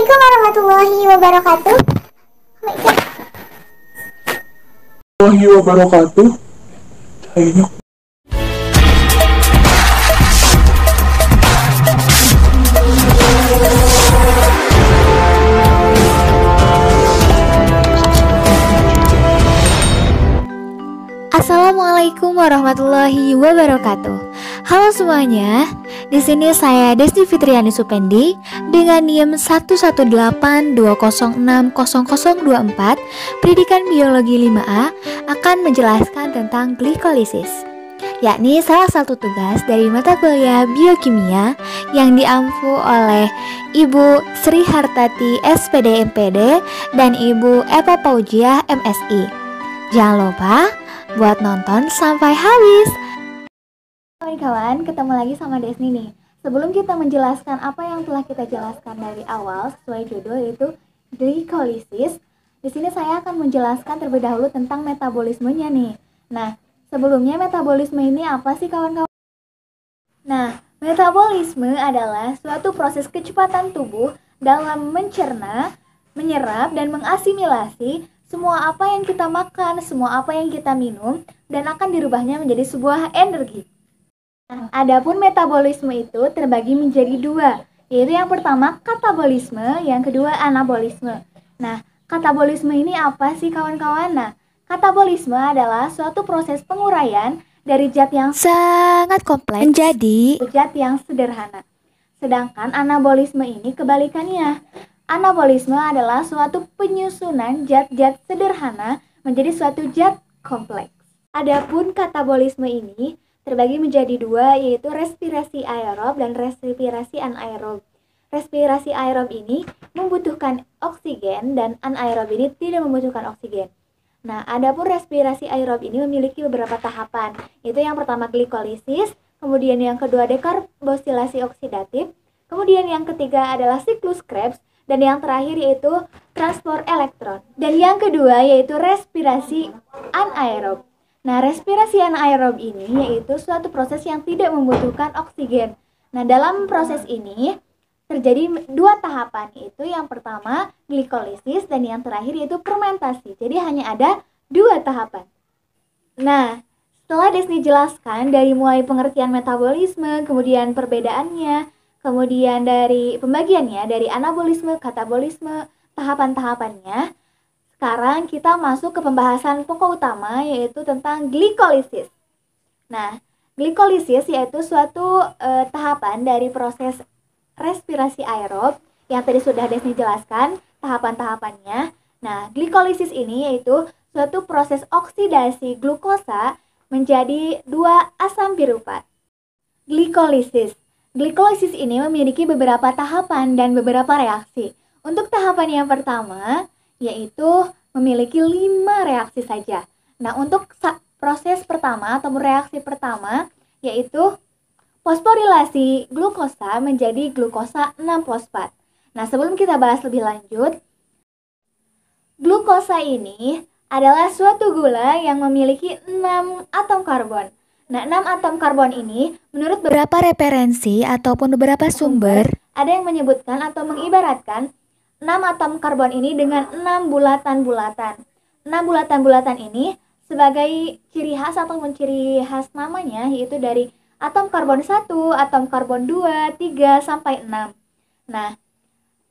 Assalamualaikum warahmatullahi wabarakatuh. Oh my God. Warahmatullahi wabarakatuh. Kayaknya Assalamualaikum warahmatullahi wabarakatuh. Halo semuanya, di sini saya Desti Fitriani Supendi dengan NIM 11820600024 Pendidikan Biologi 5A akan menjelaskan tentang glikolisis, yakni salah satu tugas dari mata kuliah biokimia yang diampu oleh Ibu Sri Hartati SPD MPD dan Ibu Eva Paujiah MSI. Jangan lupa buat nonton sampai habis. Kawan-kawan, ketemu lagi sama Desni nih. Sebelum kita menjelaskan apa yang telah kita jelaskan dari awal sesuai judul yaitu glikolisis, di sini saya akan menjelaskan terlebih dahulu tentang metabolismenya nih. Nah, sebelumnya metabolisme ini apa sih kawan-kawan? Nah, metabolisme adalah suatu proses kecepatan tubuh dalam mencerna, menyerap, dan mengasimilasi semua apa yang kita makan, semua apa yang kita minum, dan akan dirubahnya menjadi sebuah energi. Nah, adapun metabolisme itu terbagi menjadi dua, yaitu yang pertama katabolisme, yang kedua anabolisme. Nah, katabolisme ini apa sih kawan-kawan? Nah, katabolisme adalah suatu proses penguraian dari zat yang sangat kompleks menjadi zat yang sederhana. Sedangkan anabolisme ini kebalikannya. Anabolisme adalah suatu penyusunan zat-zat sederhana menjadi suatu zat kompleks. Adapun katabolisme ini terbagi menjadi dua, yaitu respirasi aerob dan respirasi anaerob. Respirasi aerob ini membutuhkan oksigen dan anaerob ini tidak membutuhkan oksigen. Nah, adapun respirasi aerob ini memiliki beberapa tahapan, yaitu yang pertama glikolisis, kemudian yang kedua dekarbosilasi oksidatif, kemudian yang ketiga adalah siklus Krebs, dan yang terakhir yaitu transport elektron. Dan yang kedua yaitu respirasi anaerob. Nah, respirasi anaerob ini yaitu suatu proses yang tidak membutuhkan oksigen. Nah, dalam proses ini terjadi dua tahapan, yaitu yang pertama glikolisis dan yang terakhir yaitu fermentasi. Jadi hanya ada dua tahapan. Nah, setelah Desni jelaskan dari mulai pengertian metabolisme, kemudian perbedaannya, kemudian dari pembagiannya, dari anabolisme, katabolisme, tahapan-tahapannya. Sekarang kita masuk ke pembahasan pokok utama, yaitu tentang glikolisis. Nah, glikolisis yaitu suatu tahapan dari proses respirasi aerob yang tadi sudah Desni jelaskan tahapan-tahapannya. Nah, glikolisis ini yaitu suatu proses oksidasi glukosa menjadi dua asam piruvat. Glikolisis ini memiliki beberapa tahapan dan beberapa reaksi. Untuk tahapan yang pertama, yaitu memiliki 5 reaksi saja. Nah, untuk proses pertama atau reaksi pertama, yaitu fosforilasi glukosa menjadi glukosa 6-fosfat. Nah, sebelum kita bahas lebih lanjut, glukosa ini adalah suatu gula yang memiliki 6 atom karbon. Nah, 6 atom karbon ini menurut beberapa referensi ataupun beberapa sumber ada yang menyebutkan atau mengibaratkan 6 atom karbon ini dengan 6 bulatan-bulatan. 6 bulatan-bulatan ini sebagai ciri khas atau ciri khas namanya yaitu dari atom karbon 1, atom karbon 2, 3 sampai 6. Nah,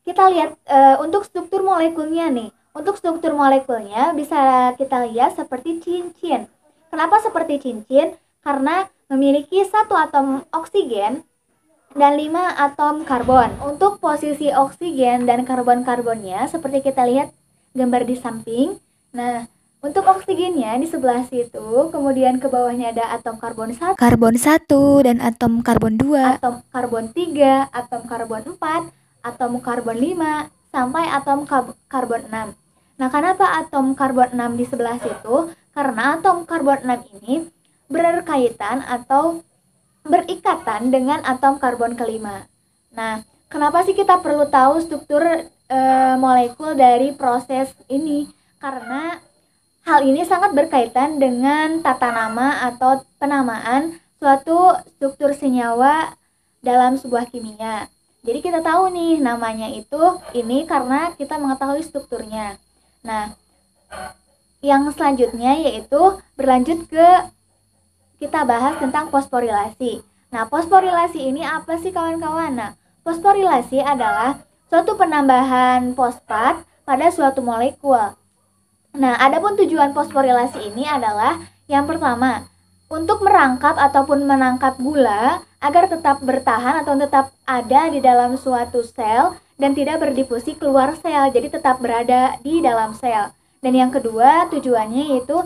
kita lihat untuk struktur molekulnya nih. Untuk struktur molekulnya bisa kita lihat seperti cincin. Kenapa seperti cincin? Karena memiliki 1 atom oksigen dan 5 atom karbon. Untuk posisi oksigen dan karbon-karbonnya seperti kita lihat gambar di samping. Nah, untuk oksigennya di sebelah situ, kemudian ke bawahnya ada atom karbon 1 dan atom karbon 2, atom karbon 3, atom karbon 4, atom karbon 5, sampai atom karbon 6. Nah, kenapa atom karbon 6 di sebelah situ? Karena atom karbon 6 ini berkaitan atau berikatan dengan atom karbon kelima. Nah, kenapa sih kita perlu tahu struktur molekul dari proses ini? Karena hal ini sangat berkaitan dengan tata nama atau penamaan suatu struktur senyawa dalam sebuah kimia. Jadi kita tahu nih namanya itu ini karena kita mengetahui strukturnya. Nah, yang selanjutnya yaitu berlanjut ke kita bahas tentang fosforilasi. Nah, fosforilasi ini apa sih kawan-kawan? Nah, fosforilasi adalah suatu penambahan fosfat pada suatu molekul. Nah, adapun tujuan fosforilasi ini adalah yang pertama, untuk merangkap ataupun menangkap gula agar tetap bertahan atau tetap ada di dalam suatu sel dan tidak berdifusi keluar sel, jadi tetap berada di dalam sel. Dan yang kedua, tujuannya yaitu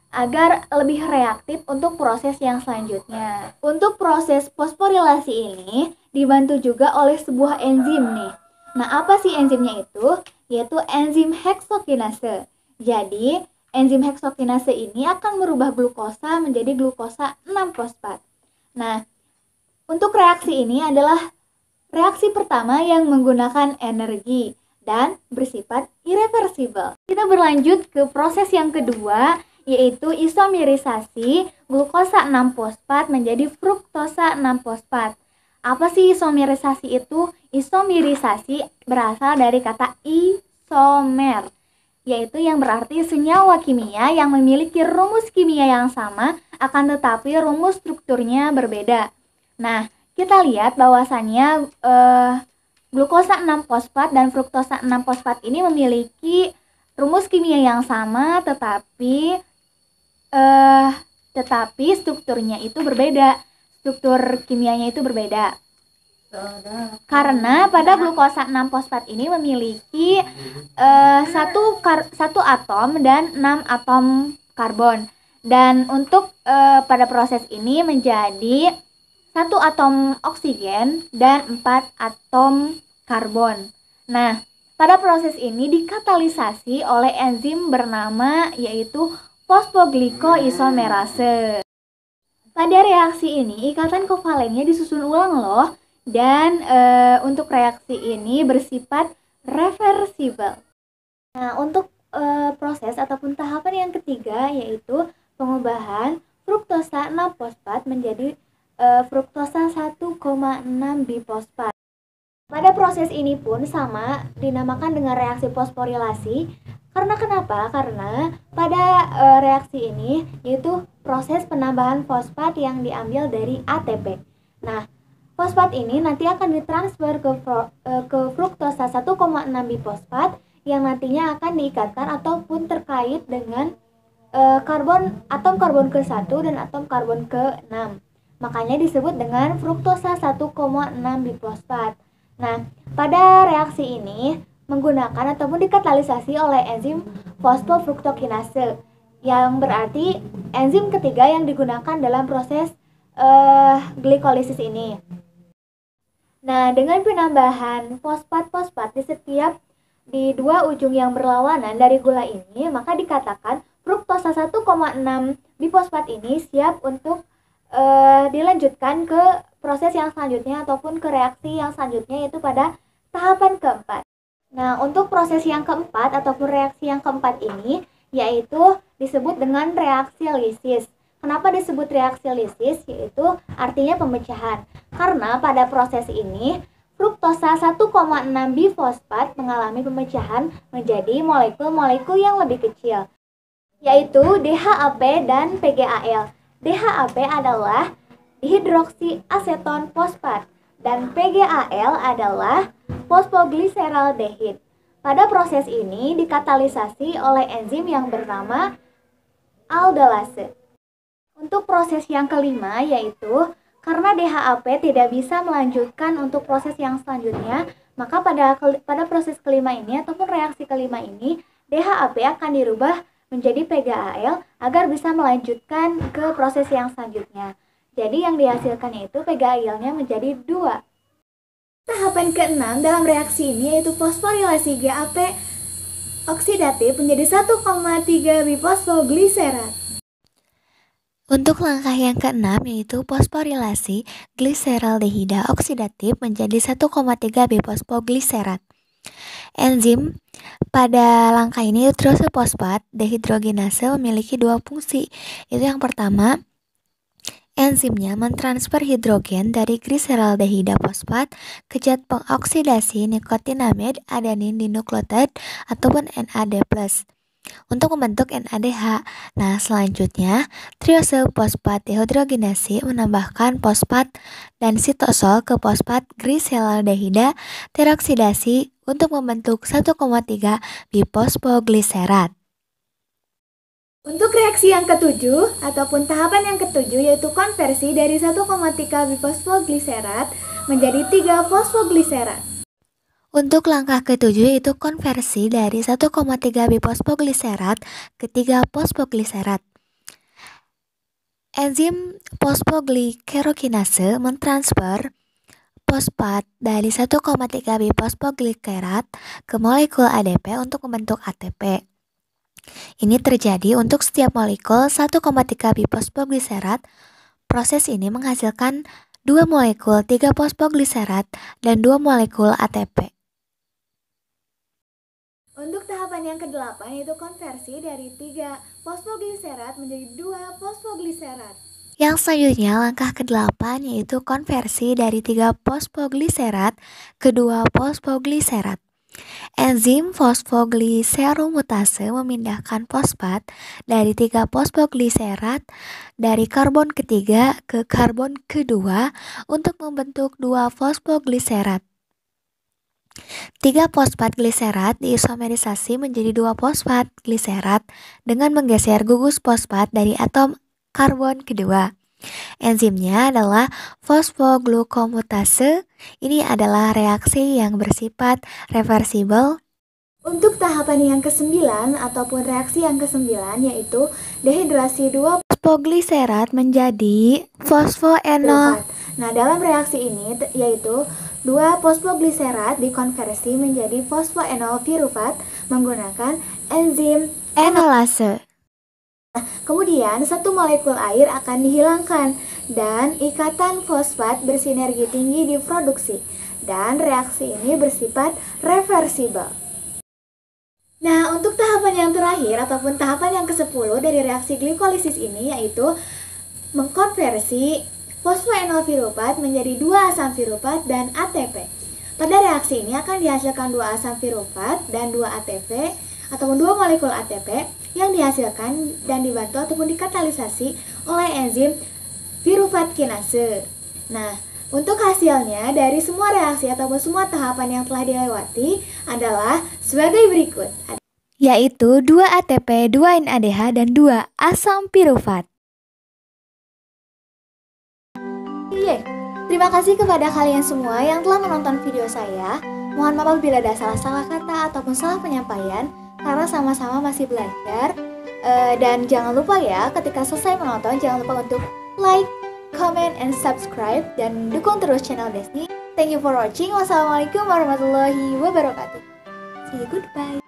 agar lebih reaktif untuk proses yang selanjutnya. Untuk proses fosforilasi ini dibantu juga oleh sebuah enzim nih. Nah, apa sih enzimnya itu? Yaitu enzim heksokinase. Jadi, enzim heksokinase ini akan merubah glukosa menjadi glukosa 6-fosfat. Nah, untuk reaksi ini adalah reaksi pertama yang menggunakan energi dan bersifat irreversibel. Kita berlanjut ke proses yang kedua, yaitu isomerisasi glukosa 6-fosfat menjadi fruktosa 6-fosfat. Apa sih isomerisasi itu? Isomerisasi berasal dari kata isomer, yaitu yang berarti senyawa kimia yang memiliki rumus kimia yang sama akan tetapi rumus strukturnya berbeda. Nah, kita lihat bahwasannya glukosa 6-fosfat dan fruktosa 6-fosfat ini memiliki rumus kimia yang sama tetapi strukturnya itu berbeda. Struktur kimianya itu berbeda. Karena pada glukosa 6-fosfat ini memiliki satu atom dan 6 atom karbon. Dan untuk pada proses ini menjadi 1 atom oksigen dan 4 atom karbon. Nah, pada proses ini dikatalisasi oleh enzim bernama yaitu fosfoglycoisomerase. Pada reaksi ini ikatan kovalennya disusun ulang loh. Dan untuk reaksi ini bersifat reversibel. Nah, untuk proses ataupun tahapan yang ketiga yaitu pengubahan fruktosa 6-fosfat menjadi fruktosa 1,6 bifosfat. Pada proses ini pun sama dinamakan dengan reaksi fosforilasi. Karena kenapa? Karena pada reaksi ini yaitu proses penambahan fosfat yang diambil dari ATP. Nah, fosfat ini nanti akan ditransfer ke fruktosa 1,6 bifosfat yang nantinya akan diikatkan ataupun terkait dengan atom karbon ke-1 dan atom karbon ke-6. Makanya disebut dengan fruktosa 1,6 bifosfat. Nah, pada reaksi ini menggunakan ataupun dikatalisasi oleh enzim fosfofruktokinase yang berarti enzim ketiga yang digunakan dalam proses glikolisis ini. Nah, dengan penambahan fosfat-fosfat di dua ujung yang berlawanan dari gula ini, maka dikatakan fruktosa 1,6 bifosfat ini siap untuk dilanjutkan ke proses yang selanjutnya ataupun ke reaksi yang selanjutnya yaitu pada tahapan keempat. Nah, untuk proses yang keempat ataupun reaksi yang keempat ini yaitu disebut dengan reaksi lisis. Kenapa disebut reaksi lisis? Yaitu artinya pemecahan. Karena pada proses ini fruktosa 1,6 bifosfat mengalami pemecahan menjadi molekul-molekul yang lebih kecil, yaitu DHAP dan PGAL. DHAP adalah dihidroksiaseton fosfat dan PGAL adalah fosfogliseraldehid. Pada proses ini dikatalisasi oleh enzim yang bernama aldolase. Untuk proses yang kelima yaitu karena DHAP tidak bisa melanjutkan untuk proses yang selanjutnya, maka pada proses kelima ini ataupun reaksi kelima ini DHAP akan dirubah menjadi PGAL agar bisa melanjutkan ke proses yang selanjutnya. Jadi yang dihasilkannya itu PGAL-nya menjadi 2. Tahapan keenam dalam reaksi ini yaitu fosforilasi GAP oksidatif menjadi 1,3 bifosfogliserat. Untuk langkah yang keenam yaitu fosforilasi gliseraldehida oksidatif menjadi 1,3 bifosfogliserat. Enzim pada langkah ini hidrosfosfat dehidrogenase memiliki 2 fungsi. Itu yang pertama, Enzimnya mentransfer hidrogen dari gliseraldehida fosfat ke zat pengoksidasi nikotinamid adenin dinukleotida ataupun NAD+, untuk membentuk NADH. Nah, selanjutnya, triose fosfat dehidrogenasi menambahkan fosfat dan sitosol ke fosfat gliseraldehida teroksidasi untuk membentuk 1,3 bifosfogliserat. Untuk reaksi yang ketujuh ataupun tahapan yang ketujuh yaitu konversi dari 1,3 bifosfogliserat menjadi 3 fosfogliserat. Untuk langkah ketujuh yaitu konversi dari 1,3 bifosfogliserat ke 3 fosfogliserat. Enzim fosfoglykerokinase mentransfer fosfat dari 1,3 bifosfogliserat ke molekul ADP untuk membentuk ATP. Ini terjadi untuk setiap molekul 1,3 bifosfogliserat. Proses ini menghasilkan 2 molekul 3 fosfogliserat dan 2 molekul ATP. Untuk tahapan yang ke-8 yaitu konversi dari 3 fosfogliserat menjadi 2 fosfogliserat. Yang selanjutnya langkah ke-8 yaitu konversi dari 3 fosfogliserat ke 2 fosfogliserat. Enzim fosfogliserumutase memindahkan fosfat dari 3 fosfogliserat dari karbon ketiga ke karbon kedua untuk membentuk 2 fosfogliserat. 3 fosfat gliserat diisomerisasi menjadi 2 fosfat gliserat dengan menggeser gugus fosfat dari atom karbon kedua. Enzimnya adalah fosfoglukomutase. Ini adalah reaksi yang bersifat reversibel. Untuk tahapan yang ke-9 ataupun reaksi yang ke-9 yaitu dehidrasi 2 Fosfogliserat menjadi fosfoenol. Nah, dalam reaksi ini yaitu 2 fosfogliserat dikonversi menjadi fosfoenol pirufat menggunakan enzim Enolase. Kemudian, satu molekul air akan dihilangkan dan ikatan fosfat bersinergi tinggi diproduksi dan reaksi ini bersifat reversibel. Nah, untuk tahapan yang terakhir ataupun tahapan yang ke-10 dari reaksi glikolisis ini yaitu mengkonversi fosfoenol pirufat menjadi 2 asam pirufat dan ATP. Pada reaksi ini akan dihasilkan 2 asam pirufat dan 2 ATP ataupun 2 molekul ATP yang dihasilkan dan dibantu ataupun dikatalisasi oleh enzim pirufat kinase. Nah, untuk hasilnya dari semua reaksi ataupun semua tahapan yang telah dilewati adalah sebagai berikut. Yaitu 2 ATP, 2 NADH, dan 2 asam pirufat. Terima kasih kepada kalian semua yang telah menonton video saya. Mohon maaf bila ada salah-salah kata ataupun salah penyampaian karena sama-sama masih belajar. Dan jangan lupa ya, ketika selesai menonton jangan lupa untuk like, comment, and subscribe dan dukung terus channel Desni. Thank you for watching. Wassalamualaikum warahmatullahi wabarakatuh. See you, goodbye.